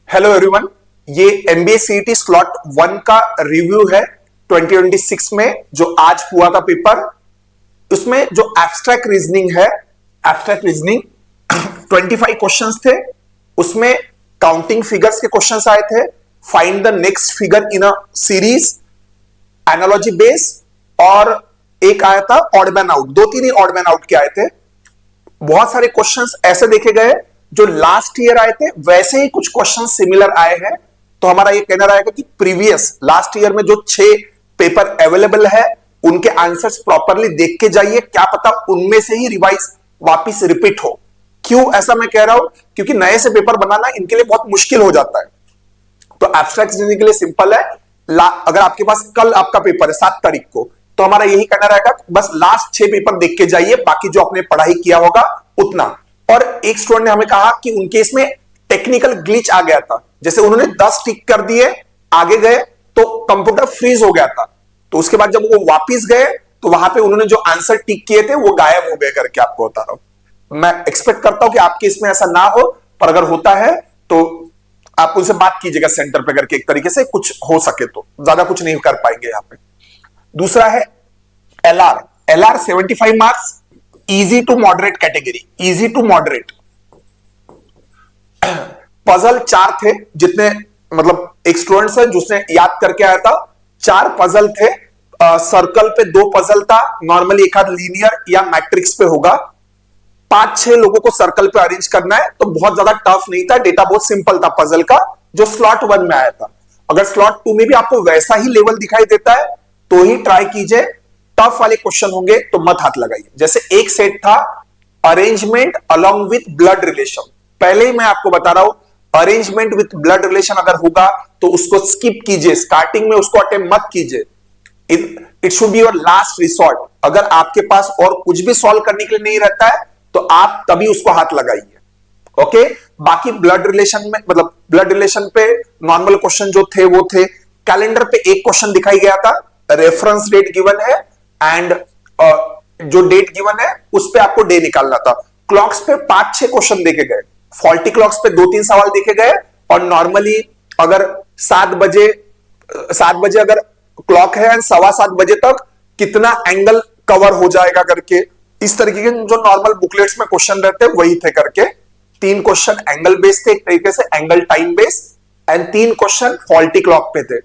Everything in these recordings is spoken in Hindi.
हेलो एवरीवन, ये एमबीए सीईटी स्लॉट 1 का रिव्यू है 2026 में जो आज हुआ था पेपर। उसमें जो एब्स्ट्रैक्ट रीजनिंग है, एब्स्ट्रैक्ट रीजनिंग 25 क्वेश्चंस थे। उसमें काउंटिंग फिगर्स के क्वेश्चंस आए थे, find the next figure in a series, analogy base, और एक आया था ऑड मैन आउट। दो तीन ही ऑड मैन आउट के आए थे। बहुत सारे क्वेश्चंस ऐसे देखे गए जो लास्ट ईयर आए थे, वैसे ही कुछ क्वेश्चन सिमिलर आए हैं। तो हमारा ये कहना रहेगा कि प्रीवियस लास्ट ईयर में जो 6 पेपर अवेलेबल है उनके आंसर्स प्रॉपरली देख के जाइए, क्या पता उनमें से ही रिवाइज वापिस रिपीट हो। क्यों ऐसा मैं कह रहा हूं? क्योंकि नए से पेपर बनाना इनके लिए बहुत मुश्किल हो जाता है। तो एब्स्ट्रैक्ट रीजनिंग के लिए सिंपल है। अगर आपके पास कल आपका पेपर है 7 तारीख को, तो हमारा यही कहना रहेगा बस लास्ट 6 पेपर देख के जाइए, बाकी जो आपने पढ़ाई किया होगा उतना। और एक स्टूडेंट ने हमें कहा कि उनके इसमें टेक्निकल ग्लिच आ गया था, जैसे उन्होंने 10 टिक कर दिए, आगे गए तो कंप्यूटर फ्रीज हो गया था। तो उसके बाद जब वो वापिस गए तो वहां पे उन्होंने जो आंसर टिक किए थे वो गायब हो गए करके आपको बता रहा हूं। मैं एक्सपेक्ट करता हूं कि आपके इसमें ऐसा ना हो, पर अगर होता है तो आप उनसे बात कीजिएगा सेंटर पे करके, एक तरीके से कुछ हो सके तो। ज्यादा कुछ नहीं कर पाएंगे यहां पे। दूसरा है LR. LR 75 marks, easy to moderate category, easy to moderate. Puzzle 4 थे, जितने मतलब एक स्टूडेंट है जिसने याद करके आया था। 4 पजल थे। सर्कल पे 2 पजल था, नॉर्मली एक आध लीनियर या मैट्रिक्स पे होगा। 5-6 लोगों को सर्कल पे अरेंज करना है, तो बहुत ज्यादा टफ नहीं था, डेटा बहुत सिंपल था पजल का, जो स्लॉट 1 में आया था। अगर स्लॉट 2 में भी आपको वैसा ही लेवल दिखाई देता है तो ही ट्राई कीजिए। टफ वाले क्वेश्चन होंगे तो मत हाथ लगाइए। जैसे एक सेट था arrangement along with blood relation. पहले ही मैं आपको बता रहा हूं, अरेंजमेंट विथ ब्लड रिलेशन अगर होगा तो उसको स्किप कीजिए, स्टार्टिंग में उसको अटेम्प्ट मत कीजिए। It should be your last resort. अगर आपके पास और कुछ भी सॉल्व करने के लिए नहीं रहता है तो आप तभी उसको हाथ लगाइए। ओके, बाकी ब्लड रिलेशन में, मतलब ब्लड रिलेशन पे नॉर्मल क्वेश्चन जो थे वो थे। कैलेंडर पे एक क्वेश्चन दिखाई गया था, रेफरेंस डेट गिवन है एंड जो डेट गिवन है उस पे आपको डे निकालना था। क्लॉक्स पे 5-6 क्वेश्चन देखे गए, फॉल्टी क्लॉक्स पे 2-3 सवाल देखे गए। और नॉर्मली अगर 7 बजे अगर क्लॉक है एंड 7:15 बजे तक कितना एंगल कवर हो जाएगा करके, इस तरीके के जो नॉर्मल बुकलेट्स में क्वेश्चन रहते हैं वही थे करके। 3 क्वेश्चन एंगल बेस्ड थे, एक तरीके से angle time based, and 3 question faulty clock पे थे।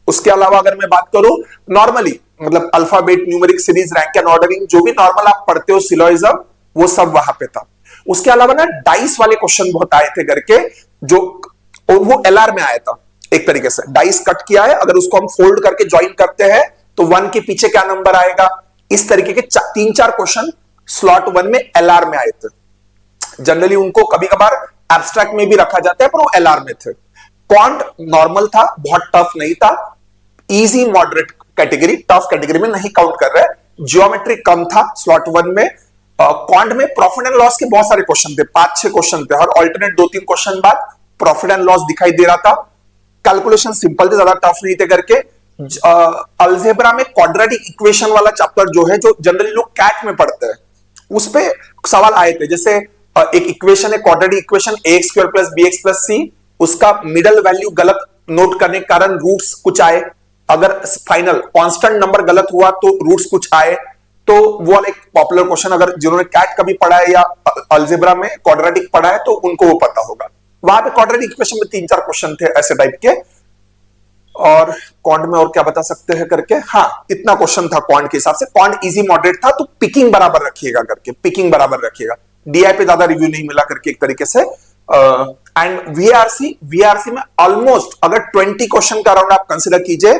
उसके अलावा अगर मैं बात करूं नॉर्मली, मतलब alphabet, numeric series, rank and ordering, जो भी नॉर्मल आप पढ़ते हो, सिलोइज्म, वो सब वहां पे था। उसके अलावा ना डाइस वाले क्वेश्चन बहुत आए थे करके, जो वो एलआर में आया था। एक तरीके से डाइस कट किया है, अगर उसको हम फोल्ड करके ज्वाइन करते हैं तो 1 के पीछे क्या नंबर आएगा, इस तरीके के 3-4 क्वेश्चन स्लॉट 1 में एलआर में आए थे। जनरली उनको कभी कभार एब्स्ट्रैक्ट में भी रखा जाता है, पर वो एलआर में थे। क्वांट नॉर्मल था, बहुत टफ नहीं था, easy moderate category, tough category में नहीं काउंट कर रहे। जियोमेट्री कम था स्लॉट 1 में। क्वांट में प्रॉफिट एंड लॉस के बहुत सारे क्वेश्चन थे, 5-6 क्वेश्चन थे, हर ऑल्टरनेट 2-3 क्वेश्चन बाद प्रॉफिट एंड लॉस दिखाई दे रहा था। कैलकुलेशन सिंपल थे, ज्यादा टफ नहीं थे करके। अलजेब्रा में क्वाड्रेटिक इक्वेशन वाला चैप्टर जो है, जो जनरली लोग कैट में पढ़ते हैं, उस पे सवाल आए थे। जैसे एक इक्वेशन है, quadratic equation ax² + bx + c, उसका मिडल वैल्यू गलत नोट करने के कारण रूट्स कुछ आए। अगर फाइनल कांस्टेंट नंबर गलत हुआ तो रूट्स कुछ आए। तो वो एक पॉपुलर क्वेश्चन, अगर जिन्होंने कैट कभी पढ़ा है या अलजेब्रा में क्वाड्रेटिक पढ़ा है तो उनको वो पता होगा। वहां पे क्वाड्रेटिक इक्वेशन में 3-4 क्वेश्चन थे ऐसे टाइप के। और क्वांट में और क्या बता सकते हैं करके, हाँ इतना क्वेश्चन था क्वांट के हिसाब से। क्वांट इजी मॉडरेट था, तो पिकिंग बराबर रखिएगा करके, पिकिंग बराबर रखिएगा। डीआई पे ज्यादा रिव्यू नहीं मिला करके एक तरीके से। एंड वीआरसी में ऑलमोस्ट अगर 20 क्वेश्चन का राउंड आप कंसिडर कीजिए,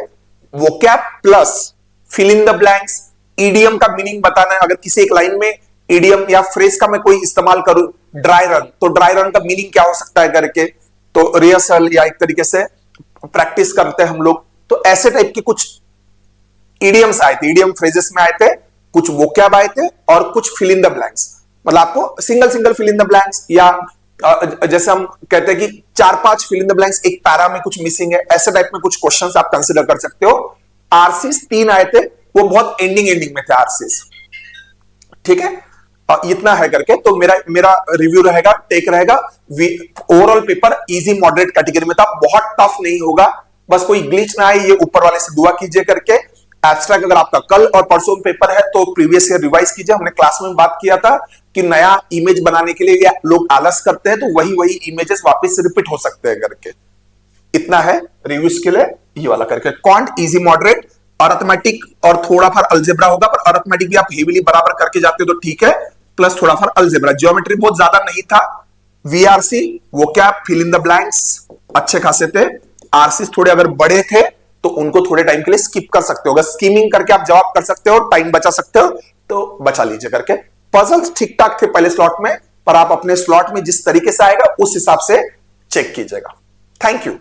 vocab plus fill in the blanks, EDM का मीनिंग बताना है। अगर किसी एक लाइन में ईडीएम या फ्रेज का मैं कोई इस्तेमाल करूं, ड्राई रन, तो ड्राई रन का मीनिंग क्या हो सकता है करके, तो रिहर्सल या एक तरीके से प्रैक्टिस करते हैं हम लोग। तो ऐसे टाइप के कुछ ईडीएम्स आए थे, ईडीएम फ्रेजेस में आए थे, कुछ वोकैब आए थे और कुछ फिल इन द ब्लैंक्स। मतलब आपको single fill in the blanks, या जैसे हम कहते हैं कि 4-5 फिल इन द ब्लैंक्स एक पैरा में कुछ मिसिंग है, ऐसे टाइप में कुछ क्वेश्चंस आप कंसीडर कर सकते हो। आरसीस 3 आए थे, वो बहुत एंडिंग में थे आरसीस, ठीक है। इतना है करके, तो मेरा मेरा रिव्यू रहेगा, टेक रहेगा, overall paper easy moderate category में था, बहुत टफ नहीं होगा, बस कोई ग्लिच ना आए, ये ऊपर वाले से दुआ कीजिए करके। एब्स्ट्रैक्ट अगर आपका कल और परसों पेपर है तो प्रीवियस ईयर रिवाइज कीजिए। हमने क्लास में बात किया था कि नया इमेज बनाने के लिए लोग आलस करते हैं, तो वही वही इमेजेस वापस रिपीट हो सकते हैं करके। इतना है रिव्यूज के लिए, ये वाला करके। क्वांट इजी मॉडरेट, अरिथमेटिक और थोड़ा फार अलजेब्रा होगा, पर अरिथमेटिक भी आप हेवीली बराबर करके जाते हो तो ठीक है, प्लस थोड़ा फार अलजेब्रा। ज्योमेट्री बहुत ज्यादा नहीं था। वीआरसी वो क्या, फिल इन द ब्लैंक्स अच्छे खासे थे। आरसी थोड़े अगर बड़े थे तो उनको थोड़े टाइम के लिए स्किप कर सकते हो, अगर स्कीमिंग करके आप जवाब कर सकते हो, टाइम बचा सकते हो तो बचा लीजिए करके। पजल्स ठीक ठाक थे पहले स्लॉट में, पर आप अपने स्लॉट में जिस तरीके से आएगा उस हिसाब से चेक कीजिएगा। Thank you.